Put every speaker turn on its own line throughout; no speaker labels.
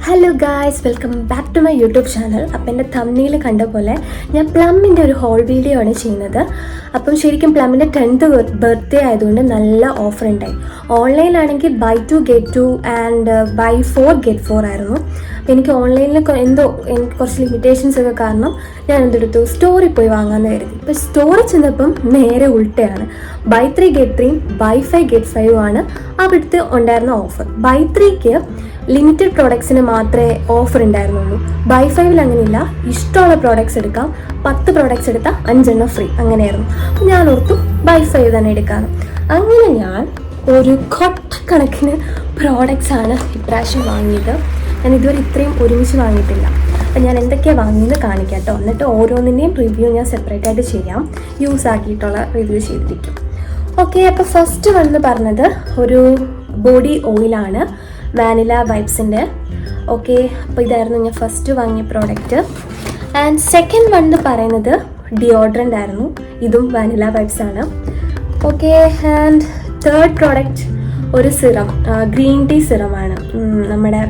Hello guys, welcome back to my YouTube channel. അപ്പം എൻ്റെ തമ്മിൽ കണ്ട പോലെ ഞാൻ പ്ലമ്മിൻ്റെ ഒരു ഹോൾ വീഡിയോ ആണ് ചെയ്യുന്നത്. അപ്പം ശരിക്കും പ്ലമ്മിൻ്റെ 10th ബർത്ത്ഡേ ആയതുകൊണ്ട് നല്ല ഓഫർ ഉണ്ടായി. ഓൺലൈനാണെങ്കിൽ buy 2 get 2 and buy 4 get 4 ആയിരുന്നു. അപ്പോൾ എനിക്ക് ഓൺലൈനിൽ എനിക്ക് കുറച്ച് ലിമിറ്റേഷൻസ് ഒക്കെ കാരണം ഞാൻ എന്തെടുത്തു, സ്റ്റോറിൽ പോയി വാങ്ങാമെന്ന് കരുതി. ഇപ്പോൾ സ്റ്റോറിൽ ചെന്നപ്പം നേരെ ഉൾട്ടയാണ്. ബൈ 3 get 3 ബൈ 5 get 5 ആണ് അവിടുത്തെ ഉണ്ടായിരുന്ന ഓഫർ. ബൈ 3ക്ക് ലിമിറ്റഡ് പ്രോഡക്ട്സിന് മാത്രമേ ഓഫർ ഉണ്ടായിരുന്നുള്ളൂ. ബൈ 5ൽ അങ്ങനെയില്ല, ഇഷ്ടമുള്ള പ്രോഡക്ട്സ് എടുക്കാം. 10 പ്രോഡക്ട്സ് എടുത്താൽ 5 എണ്ണം ഫ്രീ, അങ്ങനെയായിരുന്നു. അപ്പോൾ ഞാൻ ഓർത്തു ബൈ 5 തന്നെ എടുക്കാമെന്ന്. അങ്ങനെ ഞാൻ ഒരു കൊട്ടക്കണക്കിന് പ്രോഡക്ട്സാണ് ഇപ്രാവശ്യം വാങ്ങിയത്. ഞാൻ ഇതുവരെ ഇത്രയും ഒരുമിച്ച് വാങ്ങിയിട്ടില്ല. അപ്പം ഞാൻ എന്തൊക്കെയാണ് വാങ്ങിയെന്ന് കാണിക്കാം കേട്ടോ. എന്നിട്ട് ഓരോന്നിൻ്റെയും റിവ്യൂ ഞാൻ സെപ്പറേറ്റ് ആയിട്ട് ചെയ്യാം. യൂസ് ആക്കിയിട്ടുള്ള റിവ്യൂ ചെയ്തിരിക്കും. ഓക്കെ, അപ്പോൾ ഫസ്റ്റ് വന്ന് പറഞ്ഞത് ഒരു ബോഡി ഓയിലാണ്, വാനില വൈബ്സിൻ്റെ. ഓക്കെ, അപ്പോൾ ഇതായിരുന്നു ഞാൻ ഫസ്റ്റ് വാങ്ങിയ പ്രോഡക്റ്റ്. ആൻഡ് സെക്കൻഡ് വൺ എന്ന് പറയുന്നത് ഡിയോഡ്രൻ്റ് ആയിരുന്നു. ഇതും വാനില വൈബ്സ് ആണ്. ഓക്കെ, ആൻഡ് തേർഡ് പ്രോഡക്റ്റ് ഒരു സിറം, ഗ്രീൻ ടീ സിറമാണ്. നമ്മുടെ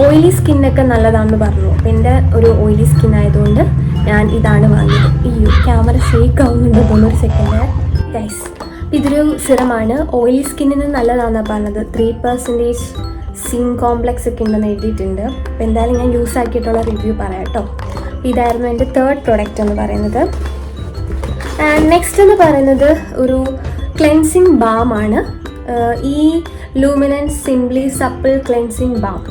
ഓയിലി സ്കിന്നൊക്കെ നല്ലതാണെന്ന് പറഞ്ഞു. അപ്പോൾ എൻ്റെ ഒരു ഓയിലി സ്കിൻ ആയതുകൊണ്ട് ഞാൻ ഇതാണ് വാങ്ങിയത്. ഈ ക്യാമറ ഷേക്ക് ആവുന്നുണ്ട് തോന്നുന്നു, ഒരു സെക്കൻഡ് ഗൈസ്. ഇതൊരു സിറമാണ്, ഓയിലി സ്കിന്നിന് നല്ലതാണെന്നാണ് പറഞ്ഞത്. 3% സിൻ കോംപ്ലക്സ് ഒക്കെ ഉണ്ടെന്ന് എഴുതിയിട്ടുണ്ട്. അപ്പോൾ എന്തായാലും ഞാൻ യൂസ് ആക്കിയിട്ടുള്ള റിവ്യൂ പറയാം കേട്ടോ. ഇതായിരുന്നു എൻ്റെ തേർഡ് പ്രോഡക്റ്റ് എന്ന് പറയുന്നത്. ആൻഡ് നെക്സ്റ്റ് എന്ന് പറയുന്നത് ഒരു ക്ലെൻസിങ് ബാം ആണ്. ഈ luminance simply supple cleansing balm,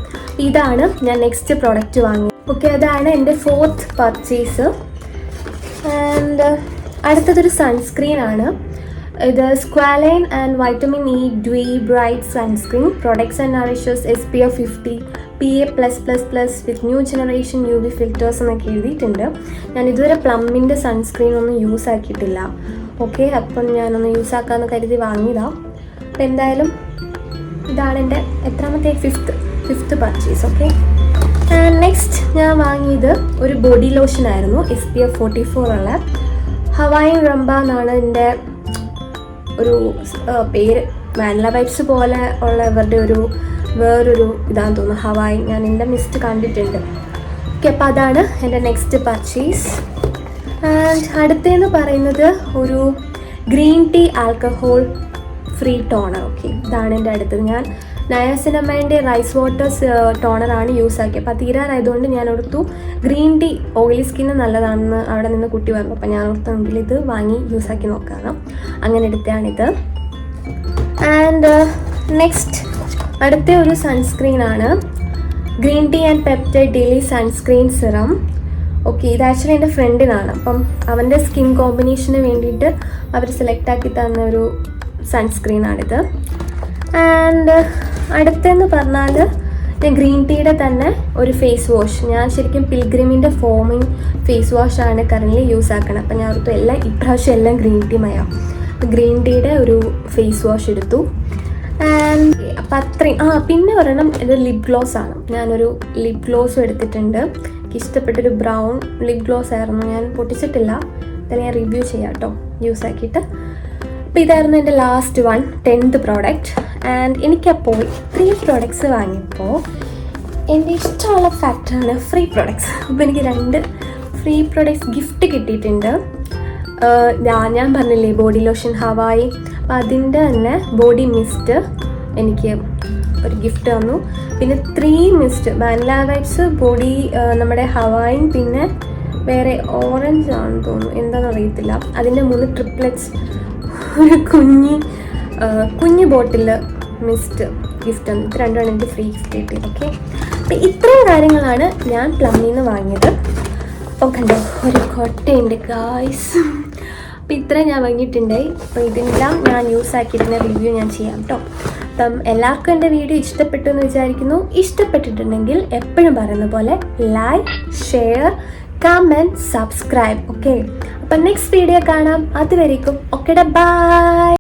ഇതാണ് ഞാൻ നെക്സ്റ്റ് പ്രോഡക്റ്റ് വാങ്ങിയത്. ഓക്കെ, അതാണ് എൻ്റെ ഫോർത്ത് പർച്ചേസ്. ആൻഡ് അടുത്തതൊരു സൺസ്ക്രീൻ ആണ്. ഇത് squalane and vitamin E dewy bright sunscreen products and nourishes SPF 50 PA+++ with new generation UV filters എന്നൊക്കെ എഴുതിയിട്ടുണ്ട്. ഞാൻ ഇതുവരെ പ്ലമ്മിൻ്റെ സൺസ്ക്രീൻ ഒന്നും യൂസ് ആക്കിയിട്ടില്ല. ഓക്കെ, അപ്പം ഞാനൊന്ന് യൂസ് ആക്കാമെന്ന് കരുതി വാങ്ങിയതാണ്. അപ്പം എന്തായാലും ഇതാണ് എൻ്റെ എത്രാമത്തെ fifth purchase. Okay, and next ഞാൻ വാങ്ങിയത് ഒരു ബോഡി ലോഷൻ ആയിരുന്നു. SPF 44 ഉള്ള ഹവായിൻ റംബ എന്നാണ് എൻ്റെ ഒരു പേര്. വാനില വൈബ്സ് പോലെ ഉള്ള ഇവരുടെ വേറൊരു ഇതാണെന്ന് തോന്നുന്നു, ഹവായി. ഞാൻ എൻ്റെ മിസ്റ്റ് കണ്ടിട്ടുണ്ട്. ഓക്കെ, അപ്പോൾ അതാണ് എൻ്റെ നെക്സ്റ്റ് പർച്ചേസ്. ആൻഡ് അടുത്തതെന്ന് പറയുന്നത് ഒരു green tea alcohol free toner. Okay, ഇതാണ് എൻ്റെ അടുത്തത്. ഞാൻ നയാസിനമൈൻ്റെ റൈസ് വാട്ടേഴ്സ് ടോണറാണ് യൂസ് ആക്കിയത്. അപ്പോൾ തീരാനായതുകൊണ്ട് ഞാൻ ഓർത്തു ഗ്രീൻ ടീ ഓയിലി സ്കിന്ന് നല്ലതാണെന്ന് അവിടെ നിന്ന് കുട്ടി പറഞ്ഞു. അപ്പോൾ ഞാൻ ഓർത്തെങ്കിൽ ഇത് വാങ്ങി യൂസ് ആക്കി നോക്കാണ്. അങ്ങനെ എടുത്തതാണിത്. ആൻഡ് നെക്സ്റ്റ് അടുത്ത ഒരു സൺസ്ക്രീനാണ്, green tea and peptide daily sunscreen serum. Okay, ഇത് ആക്ച്വലി എൻ്റെ ഫ്രണ്ടിനാണ്. അപ്പം അവൻ്റെ സ്കിൻ കോമ്പിനേഷന് വേണ്ടിയിട്ട് അവർ സെലക്ട് ആക്കി തന്ന ഒരു സൺസ്ക്രീനാണിത്. ആൻഡ് അടുത്തെന്ന് പറഞ്ഞാൽ ഞാൻ ഗ്രീൻ ടീയുടെ തന്നെ ഒരു ഫേസ് വാഷ്. ഞാൻ ശരിക്കും പിൽഗ്രിമിൻ്റെ ഫോമിങ് ഫേസ് വാഷാണ് കറൻറ്റ്ലി യൂസ് ആക്കണം. അപ്പം ഞാൻ ഓർത്തു ഇപ്രാവശ്യം എല്ലാം ഗ്രീൻ ടീ മയാം. ഗ്രീൻ ടീയുടെ ഒരു ഫേസ് വാഷ് എടുത്തു. ആൻഡ് അപ്പം അത്രയും. പിന്നെ ഒരെണ്ണം ഇത് ലിപ് ഗ്ലോസ് ആണ്. ഞാനൊരു ലിപ് ഗ്ലോസും എടുത്തിട്ടുണ്ട്. എനിക്ക് ഇഷ്ടപ്പെട്ടൊരു ബ്രൗൺ ലിപ് ഗ്ലോസ് ആയിരുന്നു. ഞാൻ പൊട്ടിച്ചിട്ടില്ല, ഇതെല്ലാം ഞാൻ റിവ്യൂ ചെയ്യാം കേട്ടോ യൂസ് ആക്കിയിട്ട്. അപ്പോൾ ഇതായിരുന്നു എൻ്റെ ലാസ്റ്റ് 10th പ്രോഡക്റ്റ്. ആൻഡ് എനിക്കപ്പോൾ 3 പ്രോഡക്ട്സ് വാങ്ങിയപ്പോൾ എൻ്റെ ഇഷ്ടമുള്ള ഫാക്ടറാണ് ഫ്രീ പ്രോഡക്ട്സ്. അപ്പോൾ എനിക്ക് 2 ഫ്രീ പ്രോഡക്ട്സ് ഗിഫ്റ്റ് കിട്ടിയിട്ടുണ്ട്. ഞാൻ പറഞ്ഞില്ലേ ബോഡി ലോഷൻ ഹവായി, അപ്പോൾ അതിൻ്റെ തന്നെ ബോഡി മിസ്റ്റ് എനിക്ക് ഒരു ഗിഫ്റ്റ് തന്നു. പിന്നെ 3 മിസ്റ്റ് വാനില വൈബ്സ്, ബോഡി നമ്മുടെ ഹവായും, പിന്നെ വേറെ ഓറഞ്ച് ആണെന്ന് തോന്നുന്നു, എന്താണെന്ന് അറിയത്തില്ല. അതിൻ്റെ 3 ട്രിപ്ലെറ്റ്സ്, ഒരു കുഞ്ഞ് ബോട്ടിൽ മിസ്റ്റ് ഗിഫ്റ്റ് തന്നു. ഇത് 2 എനിക്ക് ഫ്രീ ഗിഫ്റ്റ് കിട്ടി. ഓക്കെ, അപ്പോൾ ഇത്രയും കാര്യങ്ങളാണ് ഞാൻ പ്ലമ്മിൽ നിന്ന് വാങ്ങിയത്. അപ്പോൾ കണ്ടോ, ഒരു കൊട്ടയുണ്ട് ഗായ്സ്. അപ്പോൾ ഇത്രയും ഞാൻ വാങ്ങിയിട്ടുണ്ടായി. അപ്പോൾ ഇതെല്ലാം ഞാൻ യൂസ് ആക്കിയിരുന്ന റിവ്യൂ ഞാൻ ചെയ്യാം കേട്ടോ. അപ്പം എല്ലാവർക്കും എൻ്റെ വീഡിയോ ഇഷ്ടപ്പെട്ടു എന്ന് വിചാരിക്കുന്നു. ഇഷ്ടപ്പെട്ടിട്ടുണ്ടെങ്കിൽ എപ്പോഴും പറയുന്ന പോലെ like, share, comment, subscribe. Okay, അപ്പം നെക്സ്റ്റ് വീഡിയോ കാണാം. അതുവരേക്കും ഓക്കെടാ, ബൈ.